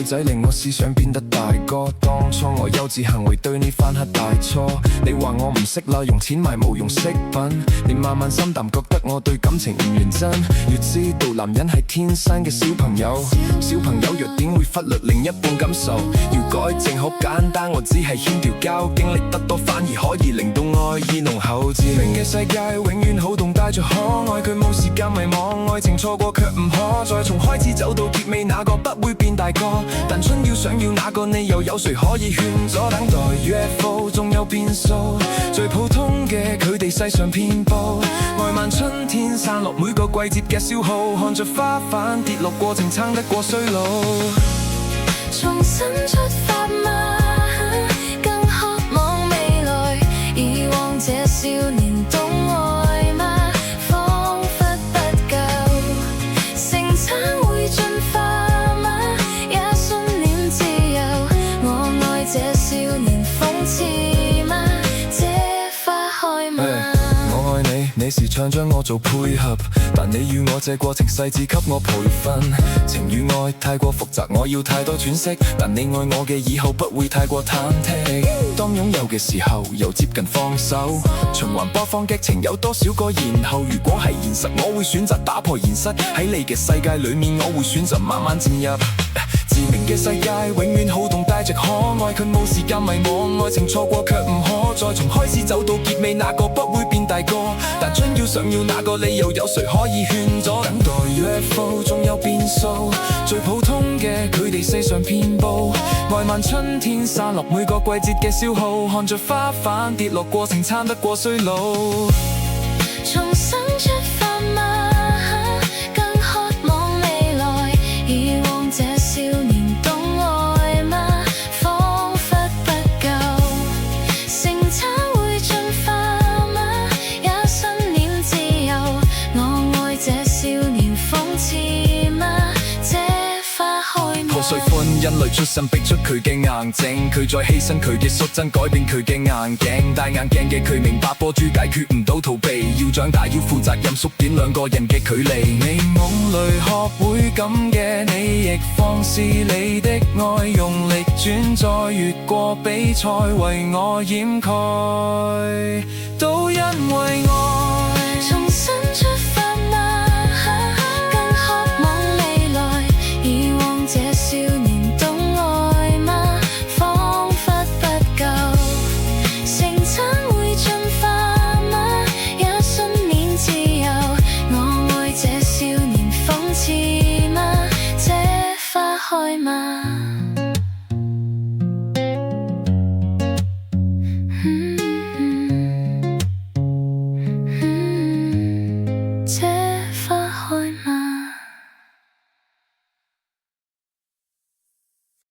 仔令我思想變得大個。當初我幼稚行為對你犯下大錯，你話我唔識啦，用錢買無用飾品。你慢慢心淡，覺得我對感情唔認真。要知道男人係天生嘅小朋友，小朋友弱點會忽略另一半感受。要改正好簡單，我只係牽條膠，經歷得多反而可以令到愛意濃厚。致命嘅世界永遠好動帶着可愛，佢冇時間迷惘，愛情錯過卻唔可再。從開始走到結尾，哪個不會變大個？但春要想要那個你，又有誰可以勸阻？等待 UFO 總有變數，最普通嘅佢哋世上遍佈。愛漫春天散落每個季節嘅消耗，看着花瓣跌落過程撐得過衰老。重新出發嗎？更渴望未來，以往這少年懂愛嗎？彷彿不夠，成長會進化嗎？也信念自由，我愛這少年諷刺嗎？這花開嗎？我愛你，你時常將我做配合，但你與我這過程細緻給我培訓。情與愛太過複雜，我要太多喘息，但你愛我嘅以後不會太過忐忑。當擁有嘅時候又接近放手，循環播放劇情有多少個然後？如果係現實，我會選擇打破現實，喺你嘅世界裏面，我會選擇慢慢漸入。致命嘅世界永遠好動帶着可愛，佢冇時間迷惘，愛情錯過卻唔可再。從開始走到結尾，哪個不會變大個？但將要想要那個理由，有誰可以勸阻？等待 UFO 總有變數，最普通嘅佢哋世上遍佈。愛漫春天散落每個季節嘅消耗，看着花瓣跌落過程撐得過衰老。重新出發嗎？更渴望未來，以往這少年懂愛嗎？彷彿不夠，成長會進化嗎？也信念自由，我愛這少年諷刺嗎？這花開嗎？破碎婚姻裏出身，逼出佢嘅硬淨，佢再犧牲佢嘅率真，改變佢嘅硬頸。戴眼鏡嘅佢明白波珠解決唔到逃避，要長大要負責任，縮短兩個人嘅距離。你夢裏學會咁嘅，你亦放肆你的愛，用力轉載越過比賽，為我掩蓋，都因為愛。